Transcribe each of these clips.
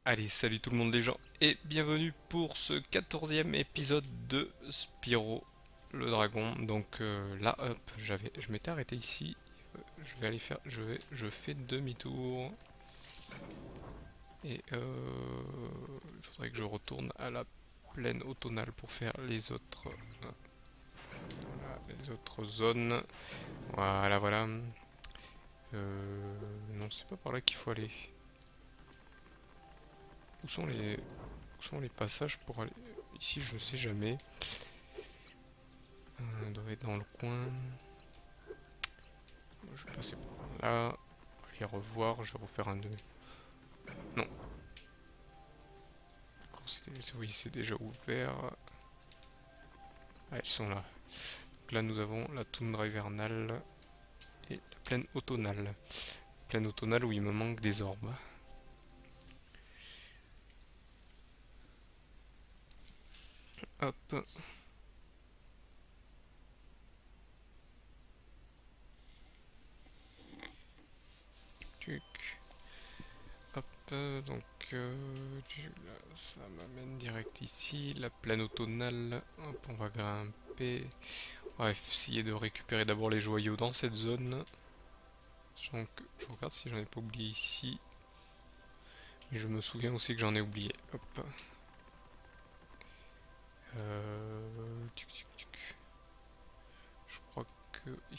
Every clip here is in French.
Allez, salut tout le monde les gens et bienvenue pour ce 14e épisode de Spyro le dragon. Donc là, hop, je m'étais arrêté ici. Je vais aller faire, je fais demi-tour et il faudrait que je retourne à la plaine automnale pour faire les autres zones. Voilà, voilà. Non, c'est pas par là qu'il faut aller. Où sont les passages pour aller ici? Je ne sais jamais. On doit être dans le coin. Je vais passer par là. Aller revoir. Je vais refaire un 2. Non. Oui, c'est déjà ouvert. Ah, elles sont là. Donc là, nous avons la toundra hivernale et la plaine automnale. Plaine automnale où il me manque des orbes. Hop. Tuc. Hop. Donc, là, ça m'amène direct ici. La plaine automnale. Hop, on va grimper. On va essayer de récupérer d'abord les joyaux dans cette zone. Sachant que je regarde si j'en ai pas oublié ici. Mais je me souviens aussi que j'en ai oublié. Hop. Tuc, tuc, tuc. Je crois qu'il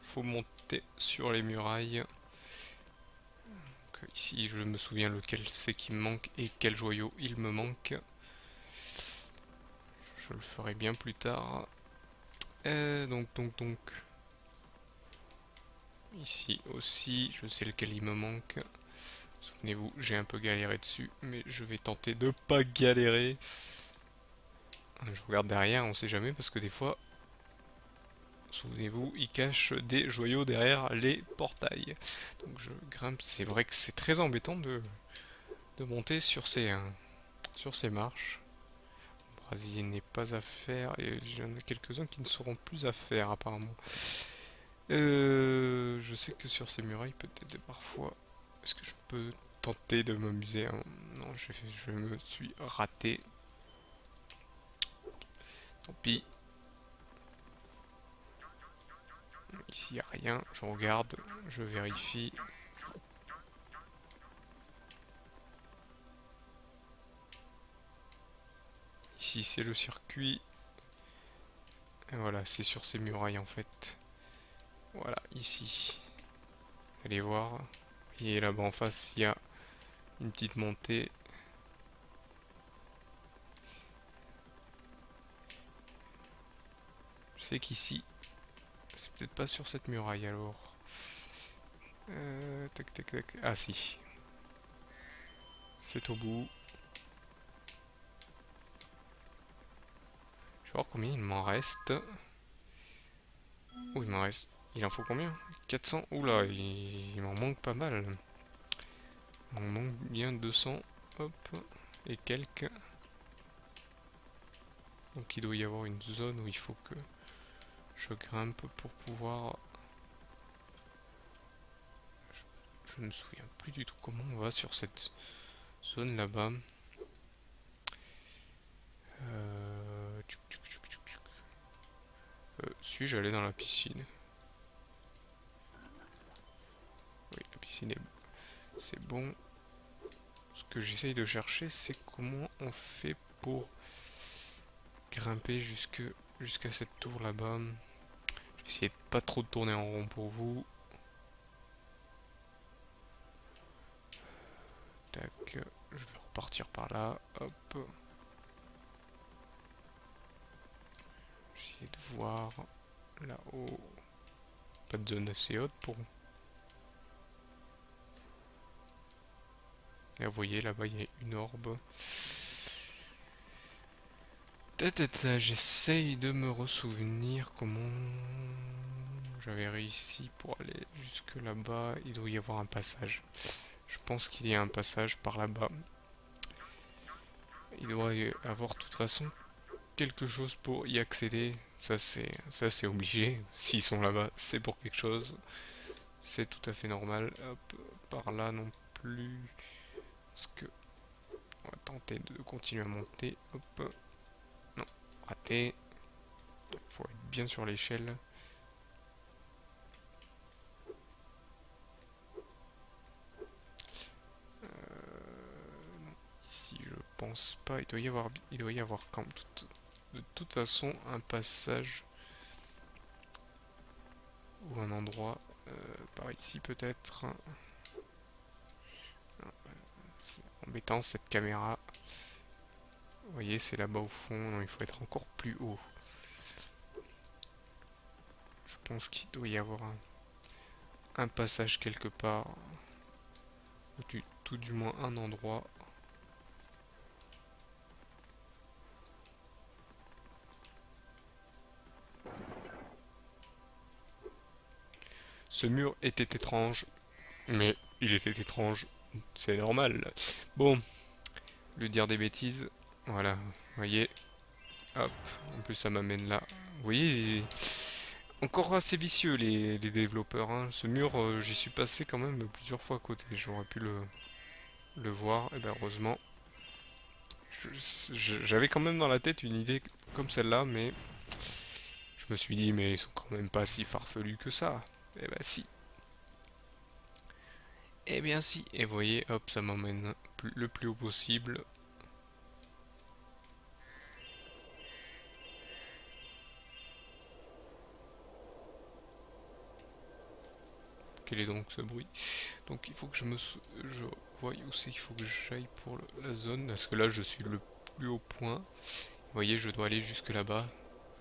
faut monter sur les murailles. Donc, ici, je me souviens lequel c'est qui me manque et quel joyau il me manque. Je le ferai bien plus tard. Donc. Ici aussi, je sais lequel il me manque. Souvenez-vous, j'ai un peu galéré dessus, mais je vais tenter de pas galérer. Je regarde derrière, on sait jamais, parce que des fois, souvenez-vous, il cache des joyaux derrière les portails. Donc je grimpe, c'est vrai que c'est très embêtant de monter sur ces marches. Le brasier n'est pas à faire, et j'en ai quelques-uns qui ne seront plus à faire apparemment. Je sais que sur ces murailles, peut-être parfois, est-ce que je peux tenter de m'amuser, hein? Non, je me suis raté. Tant pis. Ici, il n'y a rien. Je regarde, je vérifie. Ici, c'est le circuit. Et voilà, c'est sur ces murailles en fait. Voilà, ici. Allez voir. Et là-bas en face, il y a une petite montée. Je sais qu'ici, c'est peut-être pas sur cette muraille alors. Tac, tac, tac. Ah si, c'est au bout. Je vais voir combien il m'en reste. Oh, il m'en reste. Il en faut combien? 400. Oula, il m'en manque pas mal. Il m'en manque bien 200. Hop. Et quelques. Donc il doit y avoir une zone où il faut que je grimpe pour pouvoir... Je ne me souviens plus du tout comment on va sur cette zone là-bas. Suis-je allé dans la piscine? Oui, la piscine c'est bon. Ce que j'essaye de chercher, c'est comment on fait pour grimper jusqu'à cette tour là-bas. Je vais essayer de pas trop de tourner en rond pour vous. Tac, je vais repartir par là. Hop. Essayer de voir là-haut. Pas de zone assez haute pour... Et vous voyez, là-bas, il y a une orbe. J'essaye de me ressouvenir comment j'avais réussi pour aller jusque là-bas. Il doit y avoir un passage. Je pense qu'il y a un passage par là-bas. Il doit y avoir de toute façon quelque chose pour y accéder. Ça c'est obligé. S'ils sont là-bas, c'est pour quelque chose. C'est tout à fait normal. Hop, par là non plus. Parce que On va tenter de continuer à monter. Hop. Non, raté. Il faut être bien sur l'échelle. Non, ici je pense pas. Il doit y avoir quand même de toute façon un passage ou un endroit par ici peut-être. C'est embêtant cette caméra. Vous voyez, c'est là-bas au fond. Non, il faut être encore plus haut. Je pense qu'il doit y avoir un passage quelque part. Ou tout du moins un endroit. Ce mur était étrange, mais il était étrange. C'est normal. Bon, lui dire des bêtises. Voilà, vous voyez. Hop, en plus ça m'amène là. Vous voyez, encore assez vicieux les développeurs, hein. Ce mur, j'y suis passé quand même plusieurs fois à côté. J'aurais pu le voir. Et ben heureusement, j'avais quand même dans la tête une idée comme celle-là, mais je me suis dit, mais ils sont quand même pas si farfelus que ça. Et ben si. Eh bien si. Et vous voyez, hop, ça m'emmène le plus haut possible. Quel est donc ce bruit? Donc il faut que je voie où c'est qu'il faut que j'aille pour la zone. Parce que là je suis le plus haut point. Vous voyez, je dois aller jusque là-bas.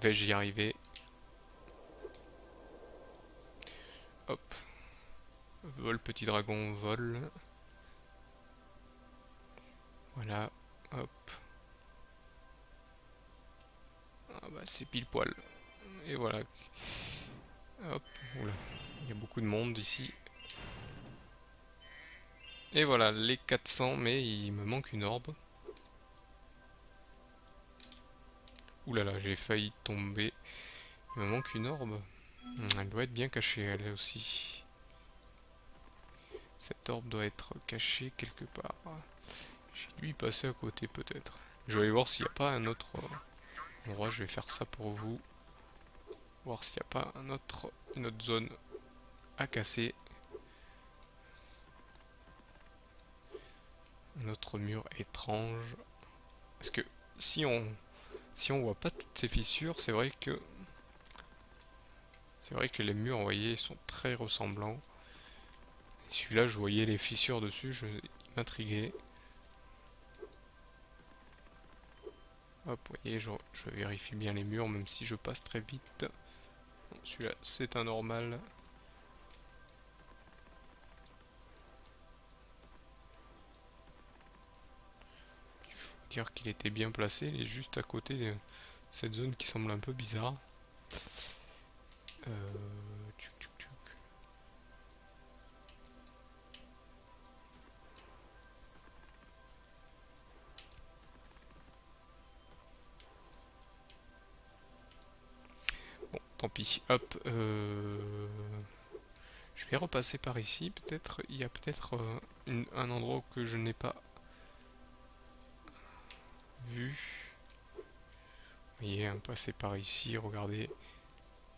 Vais-je y arriver? Hop. Vol, petit dragon, vol. Voilà. Hop. Ah bah c'est pile poil. Et voilà. Hop. Oula. Il y a beaucoup de monde ici. Et voilà, les 400, mais il me manque une orbe. Ouh là là, j'ai failli tomber. Il me manque une orbe. Elle doit être bien cachée, elle aussi. Cette orbe doit être cachée quelque part. J'ai dû y passer à côté peut-être. Je vais aller voir s'il n'y a pas un autre endroit. Je vais faire ça pour vous. Voir s'il n'y a pas une autre zone à casser. Un autre mur étrange. Parce que si on voit pas toutes ces fissures, c'est vrai que les murs, vous voyez, sont très ressemblants. Celui-là, je voyais les fissures dessus, il m'intriguait. Hop, vous voyez, je vérifie bien les murs, même si je passe très vite. Bon, celui-là, c'est un normal. Il faut dire qu'il était bien placé, il est juste à côté de cette zone qui semble un peu bizarre. Tchouk, tchouk, tchouk. Bon, tant pis. Hop. Je vais repasser par ici. Peut-être, il y a peut-être un endroit que je n'ai pas vu. Vous voyez, passer par ici, regardez.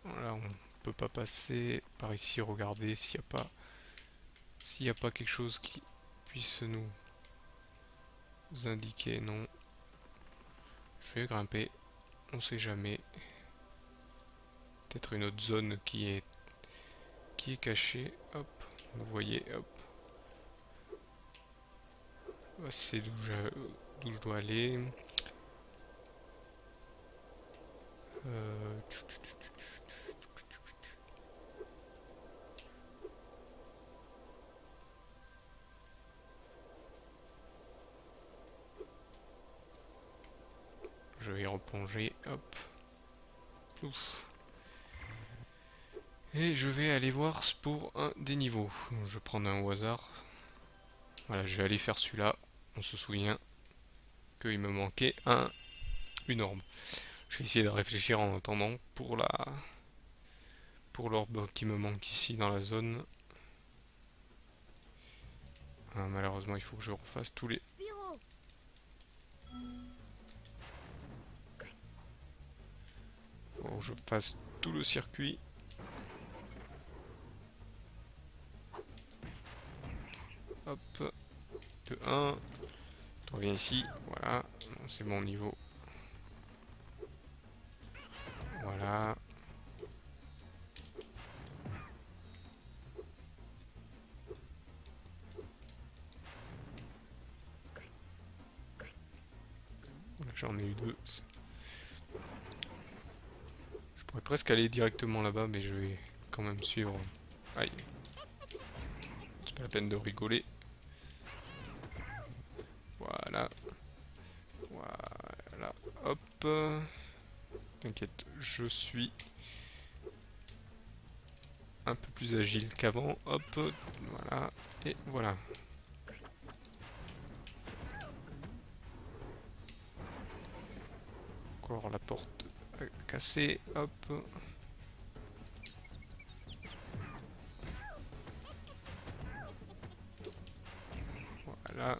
Voilà, on peut pas passer par ici, regardez s'il n'y a pas quelque chose qui puisse nous indiquer. Non. Je vais grimper. On sait jamais. Peut-être une autre zone qui est cachée. Hop. Vous voyez, hop. C'est d'où je dois aller. Tchou, tchou, tchou, tchou. Je vais replonger. Hop. Plouf. Et je vais aller voir pour un des niveaux. Je vais prendre un au hasard. Voilà, je vais aller faire celui-là. On se souvient qu'il me manquait une orbe. Je vais essayer de réfléchir en attendant pour l'orbe qui me manque ici dans la zone. Malheureusement, il faut que je refasse tous les... que je fasse tout le circuit. Hop, de 1. Tu reviens ici, voilà, c'est mon niveau. Voilà. J'en ai eu 2. Je pourrais presque aller directement là-bas, mais je vais quand même suivre. Aïe, c'est pas la peine de rigoler. Voilà. Voilà. Hop. T'inquiète, je suis un peu plus agile qu'avant. Hop. Voilà. Et voilà. Encore la porte cassée. Hop. Voilà.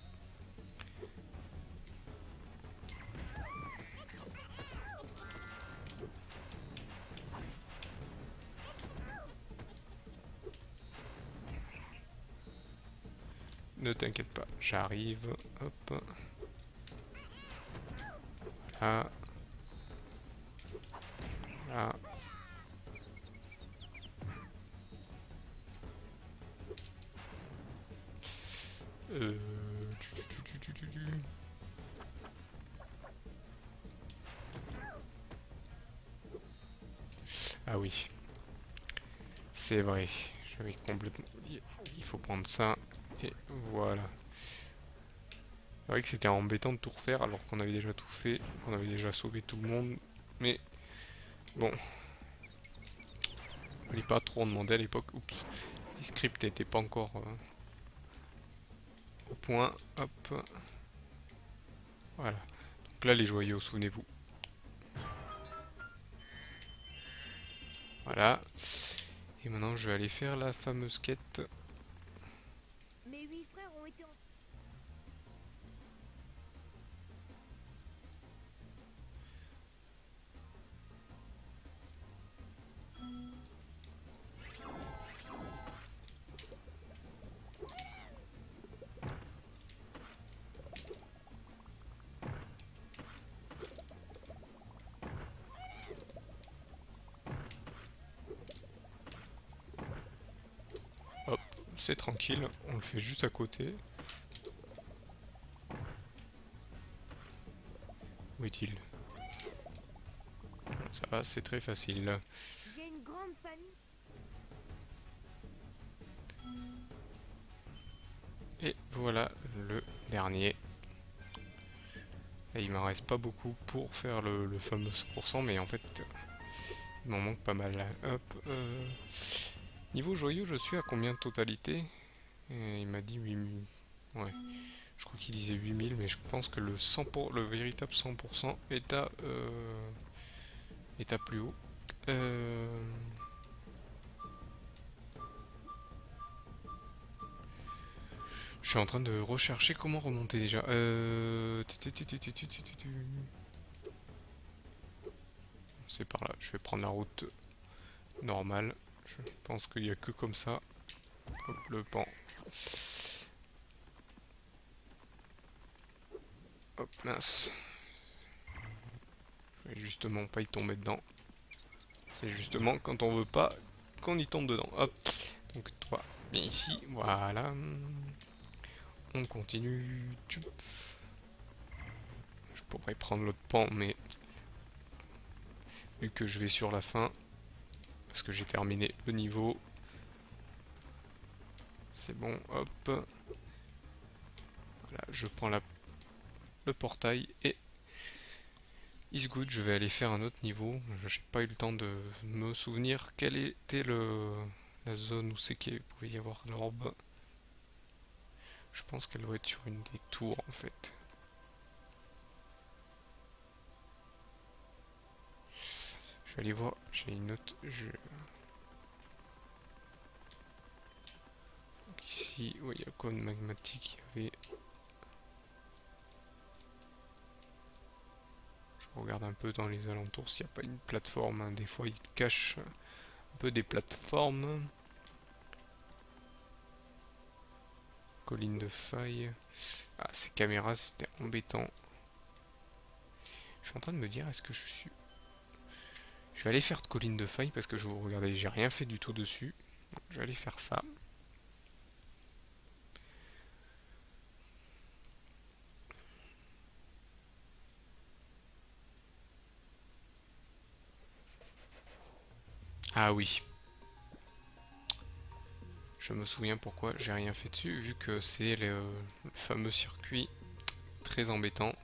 Ne t'inquiète pas, j'arrive. Hop. Voilà. Voilà. Euh... Ah oui, c'est vrai. J'avais complètement oublié. Il faut prendre ça. Et voilà. C'est vrai que c'était embêtant de tout refaire alors qu'on avait déjà tout fait, qu'on avait déjà sauvé tout le monde. Mais bon, il fallait pas trop en demander à l'époque. Oups, les scripts n'étaient pas encore au point. Hop, voilà. Donc là, les joyaux, souvenez-vous. Voilà. Et maintenant, je vais aller faire la fameuse quête. Mes 8 frères ont été en... Hop, c'est tranquille, on le fait juste à côté. Où est-il? Ça va, c'est très facile. J'ai une grande famille. Et voilà le dernier. Et il m'en reste pas beaucoup pour faire le fameux 100%, mais en fait, il m'en manque pas mal. Hop. Niveau joyau, je suis à combien de totalité? Et il m'a dit 8000. Ouais, je crois qu'il disait 8000, mais je pense que le 100 le véritable 100% est à plus haut. Euh, Je suis en train de rechercher comment remonter déjà. C'est par là. Je vais prendre la route normale. Je pense qu'il n'y a que comme ça. Hop, le pan. Hop, mince. Je vais justement pas y tomber dedans. C'est justement quand on veut pas qu'on y tombe dedans. Hop. Donc toi, viens ici. Voilà. On continue. Je pourrais prendre l'autre pan, mais vu que je vais sur la fin, parce que j'ai terminé le niveau, c'est bon. Hop. Voilà, je prends le portail et is good. Je vais aller faire un autre niveau. J'ai pas eu le temps de me souvenir quelle était la zone où c'est qu'il pouvait y avoir l'orbe. Je pense qu'elle doit être sur une des tours en fait. Je vais aller voir. J'ai une autre. Donc ici, oui, il y a cône magmatique. Il y avait. Je regarde un peu dans les alentours s'il n'y a pas une plateforme, hein. Des fois il cache un peu des plateformes. Colline de faille. Ah, ces caméras, c'était embêtant. Je suis en train de me dire, est-ce que je suis... Je vais aller faire de colline de faille parce que je vous regardez, j'ai rien fait du tout dessus. Donc, je vais aller faire ça. Ah oui. Je me souviens pourquoi j'ai rien fait dessus, vu que c'est le fameux circuit très embêtant.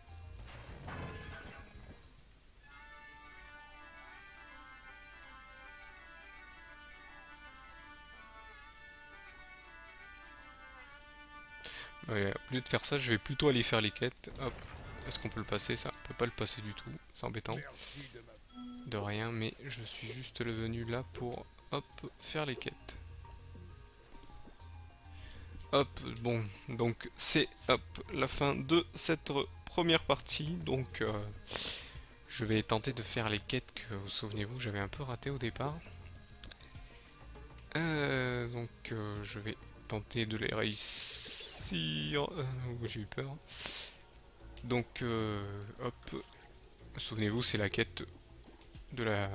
Ouais, au lieu de faire ça, je vais plutôt aller faire les quêtes. Hop. Est-ce qu'on peut le passer ça? On peut pas le passer du tout, c'est embêtant. De rien, mais je suis juste venu là pour, hop, faire les quêtes. Hop, bon, donc c'est, hop, la fin de cette première partie. Donc, je vais tenter de faire les quêtes que, vous souvenez-vous, j'avais un peu raté au départ. Donc, je vais tenter de les réussir. J'ai eu peur. Donc, hop, souvenez-vous, c'est la quête de la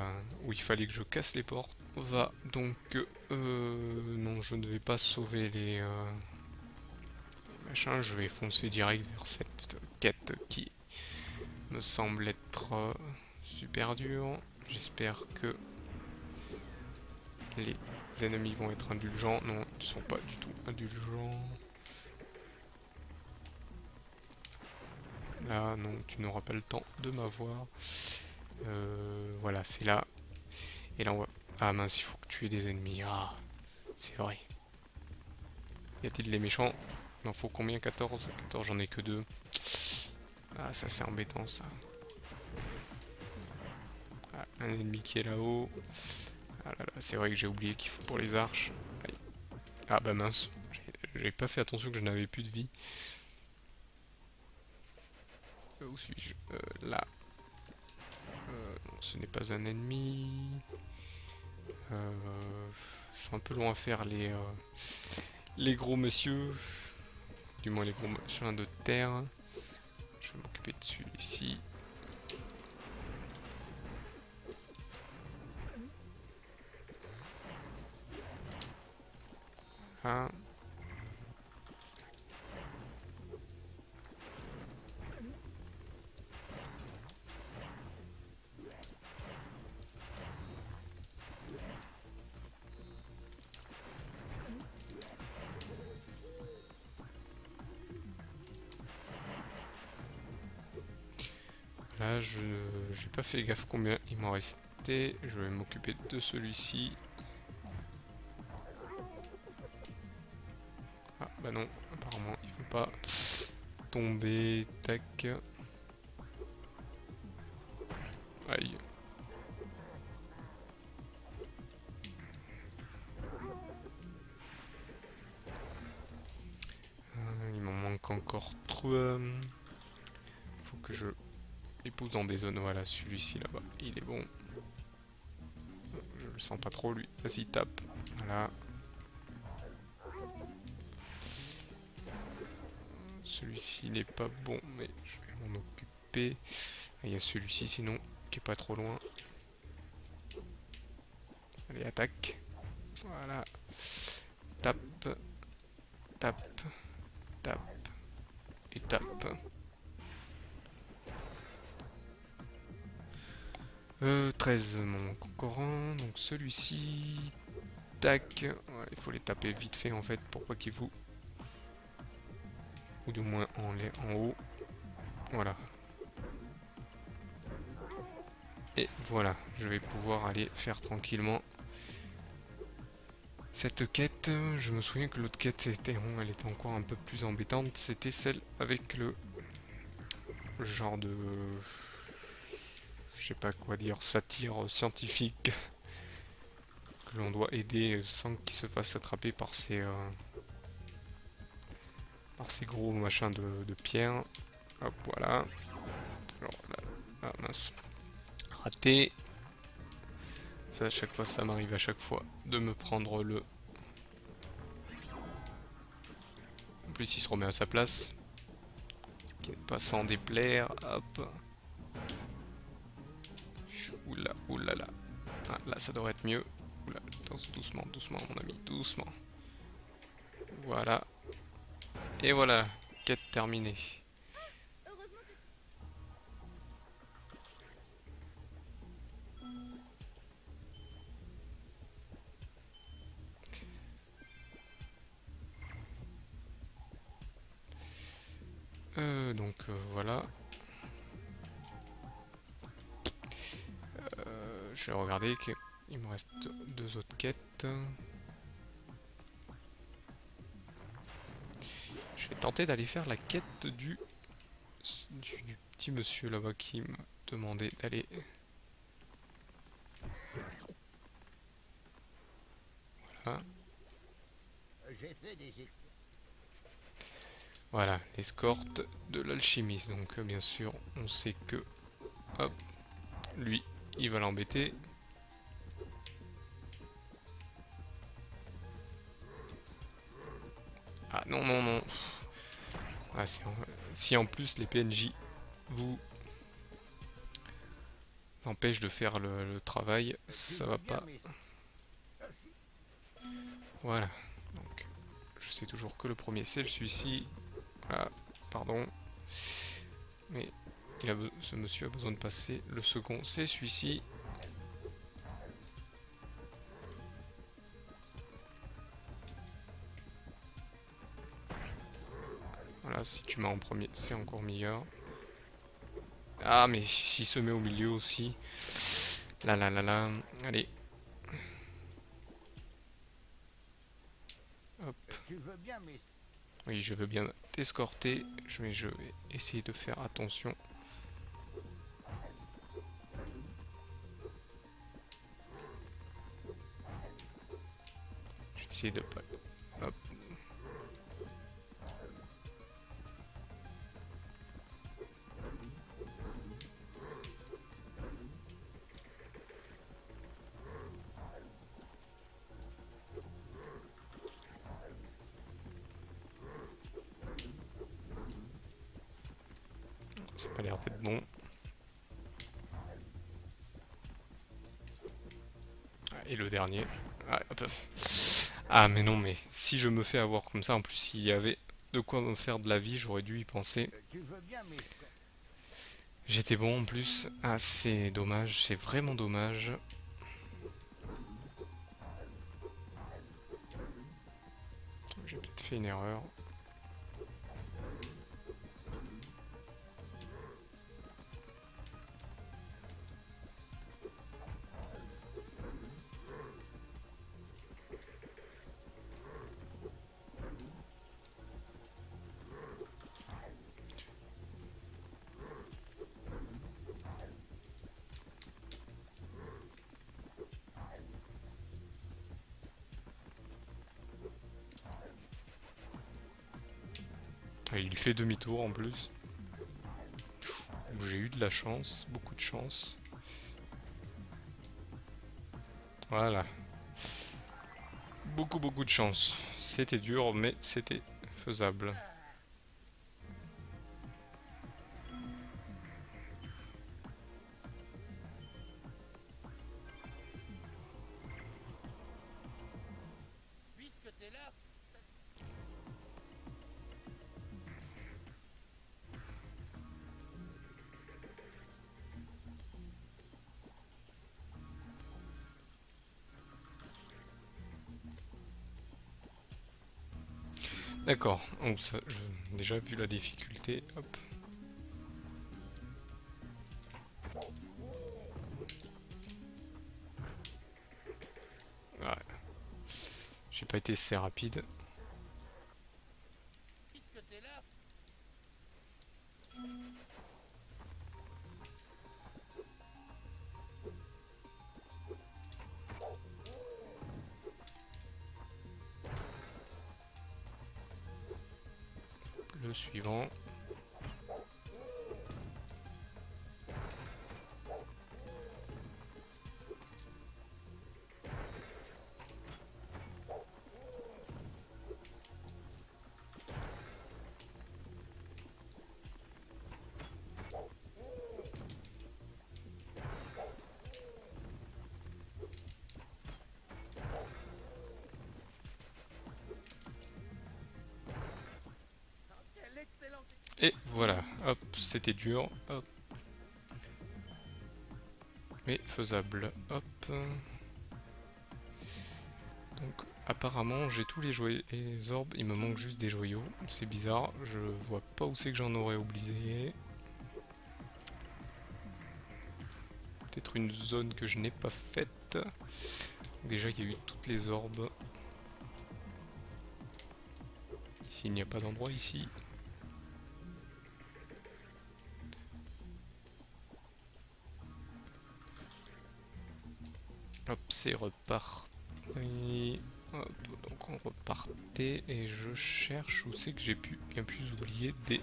où il fallait que je casse les portes. On va donc, non, je ne vais pas sauver les machins. Je vais foncer direct vers cette quête qui me semble être super dure. J'espère que les ennemis vont être indulgents. Non, ils ne sont pas du tout indulgents. Là, non, tu n'auras pas le temps de m'avoir. Voilà, c'est là. Et là, on va... Ah mince, il faut que tu aies des ennemis. Ah, c'est vrai. Y a-t-il des méchants? Il m'en faut combien? 14? 14, j'en ai que 2. Ah, ça c'est embêtant ça. Ah, un ennemi qui est là-haut. Ah là là, c'est vrai que j'ai oublié qu'il faut pour les arches. Aïe. Ah bah mince, j'ai pas fait attention que je n'avais plus de vie. Où suis-je? Là. Non, ce n'est pas un ennemi. Ils sont un peu loin à faire les gros monsieur. Du moins les gros machins de terre. Je vais m'occuper de celui-ci. Ah. Là, j'ai pas fait gaffe combien il m'en restait. Je vais m'occuper de celui-ci. Ah bah non, apparemment il faut pas tomber. Tac. Aïe. Il m'en manque encore 3. Faut que je les pousse dans des zones. Voilà, celui-ci là-bas, il est bon. Je le sens pas trop lui. Vas-y, tape. Voilà. Celui-ci n'est pas bon, mais je vais m'en occuper. Ah, il y a celui-ci sinon qui est pas trop loin. Allez, attaque. Voilà. Tape. Tape. Tape. Et tape. 13 mon concurrent. Donc celui-ci. Tac. Ouais, il faut les taper vite fait en fait pour pas qu'ils vous... Ou du moins en haut. Voilà. Et voilà, je vais pouvoir aller faire tranquillement cette quête. Je me souviens que l'autre quête, elle était encore un peu plus embêtante. C'était celle avec le genre de... Je sais pas quoi dire, satire scientifique. Que l'on doit aider sans qu'il se fasse attraper par ces gros machins de pierre. Hop, voilà. Alors là, Ah mince. Raté. Ça, à chaque fois, ça m'arrive à chaque fois de me prendre le... En plus, il se remet à sa place. Ce qui n'est pas sans déplaire. Hop. Oula, oulala. Ah, là, ça devrait être mieux. Oula, doucement, doucement, mon ami, doucement. Voilà. Et voilà, quête terminée. Heureusement que... Voilà. Je vais regarder. Il me reste deux autres quêtes. Je vais tenter d'aller faire la quête du petit monsieur là-bas qui m'a demandé d'aller. Voilà. J'ai fait des ex- Voilà, l'escorte de l'alchimiste. Donc bien sûr, on sait que hop, lui, il va l'embêter. Ah non, non, non. Ah, si en plus les PNJ vous empêchent de faire le travail, Tu ça veux va bien, pas. mais Voilà. Donc, je sais toujours que le premier c'est celui-ci. Voilà, pardon. Mais ce monsieur a besoin de passer. Le second c'est celui-ci. Voilà, si tu mets en premier, c'est encore meilleur. Ah, mais s'il se met au milieu aussi. Là, là, là, là. Allez. Hop. tu veux bien, mais Oui, je veux bien t'escorter. Je vais essayer de faire attention. Je vais essayer de pas... Hop. Ça n'a pas l'air d'être bon. Ah, et le dernier. Ah, hop. Ah, mais non, mais si je me fais avoir comme ça, en plus s'il y avait de quoi me faire de la vie, j'aurais dû y penser. tu veux bien, mais J'étais bon en plus. Ah, c'est dommage, c'est vraiment dommage. J'ai peut-être fait une erreur. Et il fait demi-tour en plus. J'ai eu de la chance, beaucoup de chance. Voilà. Beaucoup, beaucoup de chance. C'était dur, mais c'était faisable. puisque t'es là, D'accord, donc ça, j'ai déjà vu la difficulté. Hop. Ouais. J'ai pas été assez rapide. puisque t'es là, Le suivant. voilà, hop, c'était dur, hop, mais faisable, hop. Donc apparemment j'ai tous les orbes, il me manque juste des joyaux, c'est bizarre, je vois pas où c'est que j'en aurais oublié. Peut-être une zone que je n'ai pas faite. Déjà il y a eu toutes les orbes. Ici il n'y a pas d'endroit ici. Hop, c'est reparti. Hop, donc on repartait et je cherche où c'est que j'ai bien pu oublier des...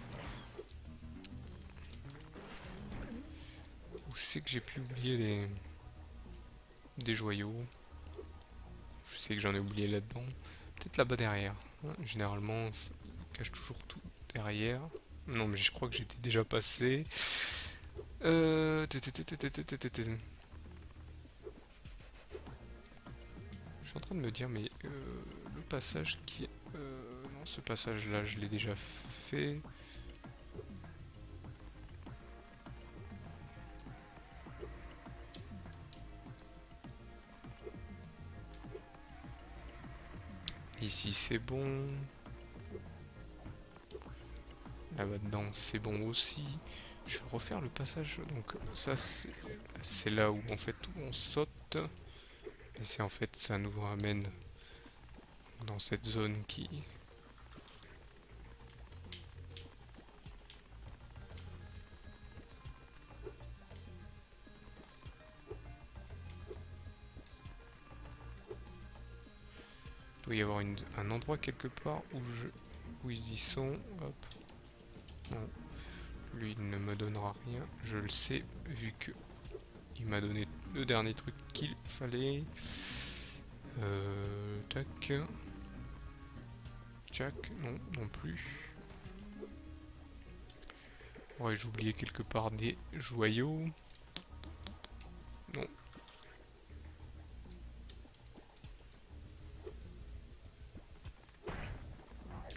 Où c'est que j'ai pu oublier des joyaux. Je sais que j'en ai oublié là-dedans. Peut-être là-bas derrière. Hein, généralement, on cache toujours tout derrière. Non, mais je crois que j'étais déjà passé. Je suis en train de me dire, mais le passage qui... non, ce passage-là, je l'ai déjà fait. Ici, c'est bon. Là-bas dedans, c'est bon aussi. Je vais refaire le passage. Donc ça, c'est là où en fait on saute. Et c'est en fait, ça nous ramène dans cette zone qui... Il doit y avoir un endroit quelque part où ils y sont. Hop. Non. Lui, il ne me donnera rien. Je le sais, vu que il m'a donné le dernier truc qu'il fallait. Tac. Jack, non, non plus. Ouais, j'ai oublié quelque part des joyaux. Non.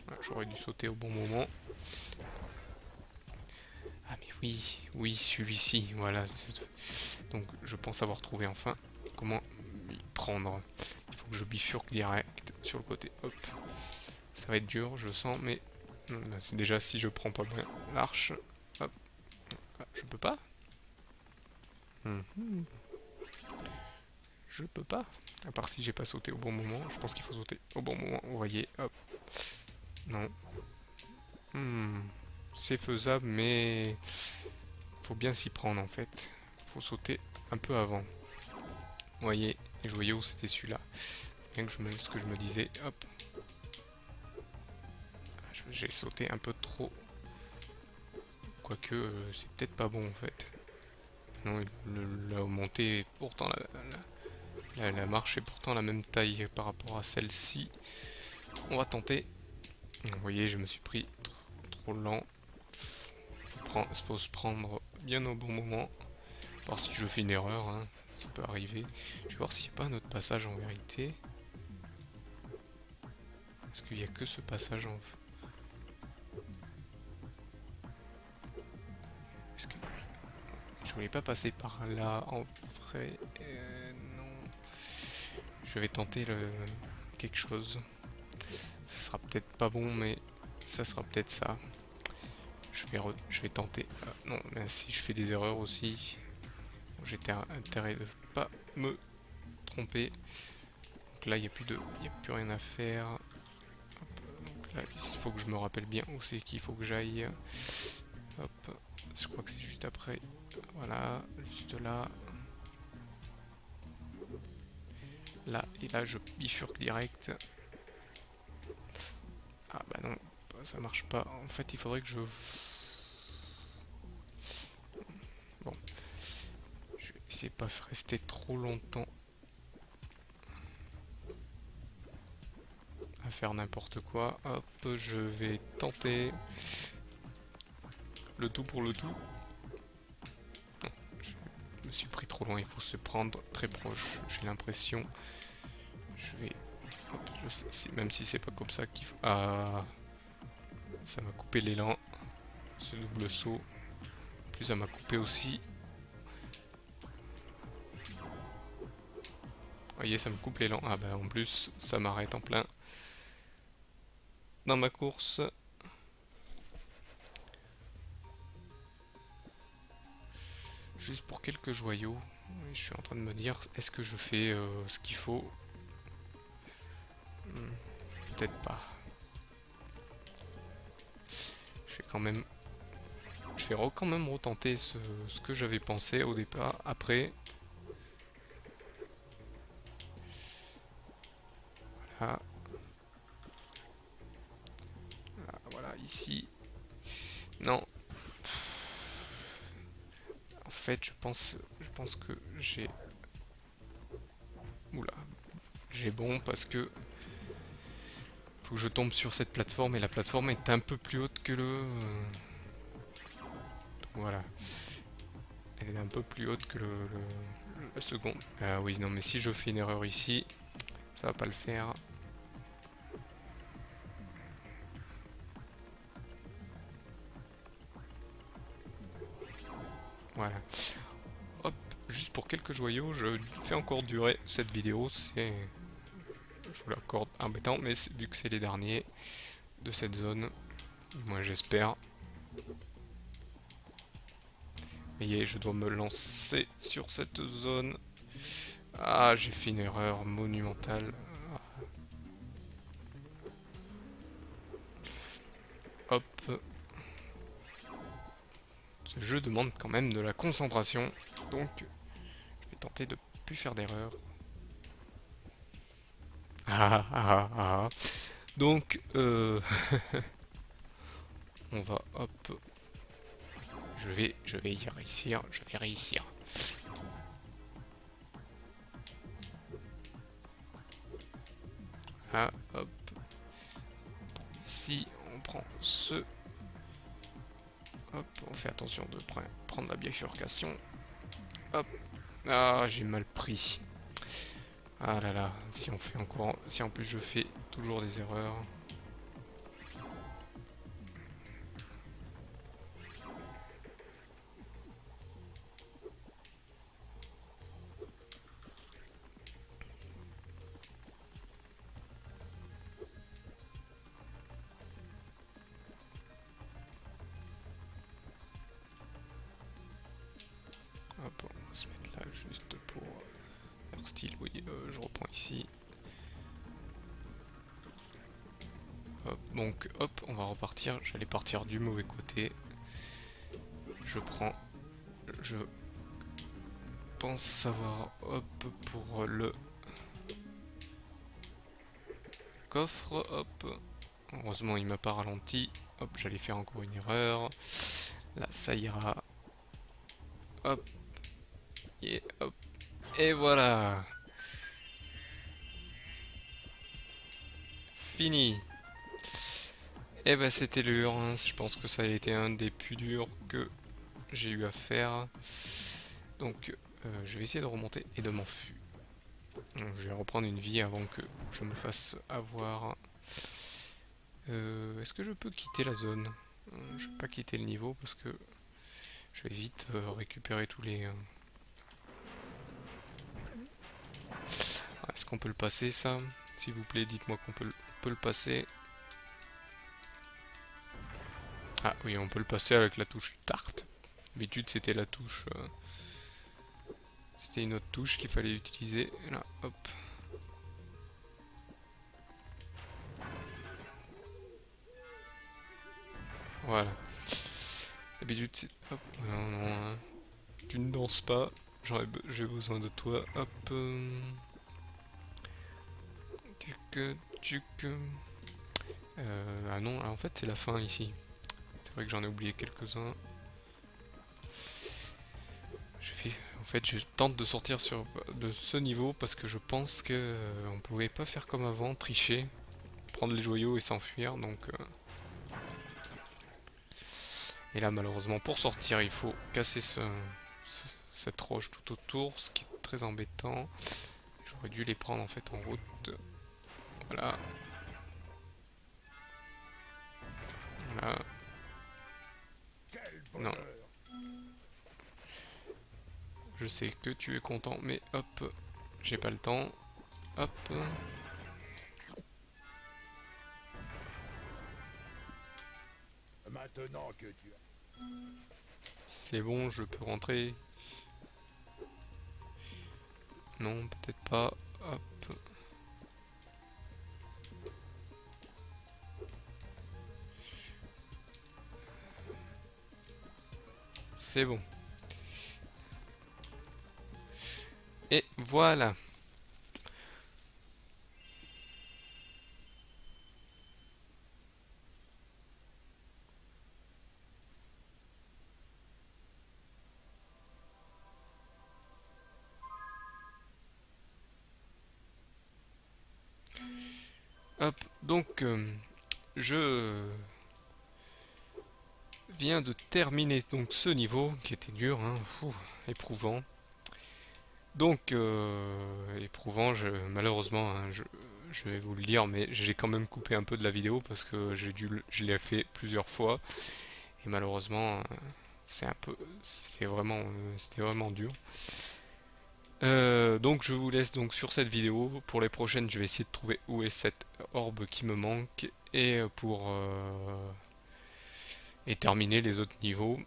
Ah, j'aurais dû sauter au bon moment. Ah mais oui, oui, celui-ci, voilà. Donc je pense avoir trouvé enfin comment m'y prendre. Il faut que je bifurque direct sur le côté. Hop. Ça va être dur, je sens, mais c'est déjà si je prends pas bien l'arche. Hop. Ah, je peux pas. Mhm. Je peux pas. À part si j'ai pas sauté au bon moment. Je pense qu'il faut sauter au bon moment. Vous voyez, hop. Non. C'est faisable, mais faut bien s'y prendre en fait. Faut sauter un peu avant. Vous voyez, les joyaux c'était celui-là. Bien que ce que je me disais, hop. J'ai sauté un peu trop. Quoique, c'est peut-être pas bon en fait. Non, la montée est pourtant la marche est pourtant la même taille par rapport à celle-ci. On va tenter. Vous voyez, je me suis pris trop lent. Faut se prendre bien au bon moment. Voir si je fais une erreur, hein. Ça peut arriver. Je vais voir s'il n'y a pas un autre passage en vérité. Est-ce qu'il n'y a que ce passage en... Est-ce que... Je voulais pas passer par là en vrai. Non. Je vais tenter quelque chose. Ça sera peut-être pas bon, mais ça sera peut-être ça. Je vais tenter. Non, mais si je fais des erreurs aussi, j'étais intérêt de pas me tromper. Donc là, il n'y a plus rien à faire. Hop, donc là, il faut que je me rappelle bien où c'est qu'il faut que j'aille. Hop, je crois que c'est juste après. Voilà, juste là. Là, et là, je bifurque direct. Ah bah non, ça marche pas. En fait, il faudrait que je... Bon, je vais essayer de pas rester trop longtemps à faire n'importe quoi. Hop, je vais tenter le tout pour le tout. Non, je me suis pris trop loin, il faut se prendre très proche, j'ai l'impression. Je vais... Hop, même si c'est pas comme ça qu'il faut... Ah, ça m'a coupé l'élan. ce double saut. En plus, ça m'a coupé aussi. Vous voyez, ça me coupe l'élan. Ah bah en plus, ça m'arrête en plein dans ma course. Juste pour quelques joyaux. Je suis en train de me dire, est-ce que je fais ce qu'il faut? Peut-être pas. Je vais quand même... Je vais quand même retenter ce que j'avais pensé au départ. Après... Voilà. Ah, voilà, ici. Non. En fait, je pense que j'ai... Oula. J'ai bon parce que... Faut que je tombe sur cette plateforme et la plateforme est un peu plus haute que le... Voilà. Elle est un peu plus haute que le second. Ah oui, non mais si je fais une erreur ici, ça va pas le faire. Voilà. Hop, juste pour quelques joyaux, je fais encore durer cette vidéo. C'est... Je vous l'accorde embêtant, mais vu que c'est les derniers de cette zone, moi j'espère. Voyez, je dois me lancer sur cette zone. Ah, j'ai fait une erreur monumentale. Hop. Ce jeu demande quand même de la concentration. Donc, je vais tenter de ne plus faire d'erreur. Ah, ah, ah, ah. Donc, on va, hop. Je vais y réussir. Je vais réussir. Ah, hop. Ici, on prend ce. Hop, on fait attention de prendre la bifurcation. Hop. Ah, j'ai mal pris. Ah là là, si on fait encore, si en plus je fais toujours des erreurs. Hop, on va se mettre là juste pour faire style. Oui, je reprends ici. Hop, donc hop, on va repartir. J'allais partir du mauvais côté. Je prends. Je pense savoir. Hop, pour le coffre. Hop. Heureusement, il m'a pas ralenti. Hop, j'allais faire encore une erreur. Là, ça ira. Hop. Et hop. Et voilà. Fini. Et bah c'était dur, hein. Je pense que ça a été un des plus durs que j'ai eu à faire. Donc je vais essayer de remonter et de m'enfuir. Je vais reprendre une vie avant que je me fasse avoir. Est-ce que je peux quitter la zone? Je ne vais pas quitter le niveau parce que je vais vite récupérer tous les... Est-ce qu'on peut le passer ça? S'il vous plaît, dites-moi qu'on peut le passer. Ah oui, on peut le passer avec la touche Start. D'habitude c'était la touche... C'était une autre touche qu'il fallait utiliser. Et là, hop. Voilà. D'habitude c'est... Hop. Non, non, hein. Tu ne danses pas. J'ai besoin de toi. Hop. Tuc. Ah non, en fait c'est la fin ici. C'est vrai que j'en ai oublié quelques-uns. En fait, je tente de sortir de ce niveau parce que je pense que on pouvait pas faire comme avant, tricher, prendre les joyaux et s'enfuir. Donc, et là, malheureusement, pour sortir, il faut casser cette roche tout autour, ce qui est très embêtant. J'aurais dû les prendre en fait en route. Voilà. Voilà. Non. Je sais que tu es content, mais hop, j'ai pas le temps. Hop. Maintenant que tu as... C'est bon, je peux rentrer. Non, peut-être pas. Hop. C'est bon. Et voilà. Hop, donc je viens de terminer donc ce niveau qui était dur, hein, éprouvant. Donc éprouvant, malheureusement, hein, je vais vous le dire, mais j'ai quand même coupé un peu de la vidéo parce que je l'ai fait plusieurs fois et malheureusement c'était vraiment dur. Donc je vous laisse donc sur cette vidéo. Pour les prochaines, je vais essayer de trouver où est cette orbe qui me manque et terminer les autres niveaux.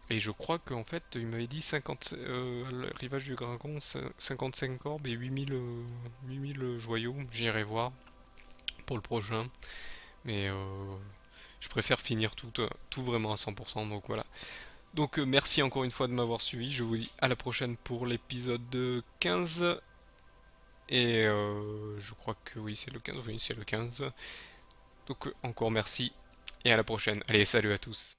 Et je crois qu'en fait, il m'avait dit 50, le rivage du dragon, 55 orbes et 8000 joyaux. J'irai voir pour le prochain. Mais je préfère finir tout vraiment à 100%. Donc voilà. Donc merci encore une fois de m'avoir suivi. Je vous dis à la prochaine pour l'épisode 15. Et je crois que oui, c'est le 15. Oui, c'est le 15. Donc encore merci et à la prochaine. Allez, salut à tous.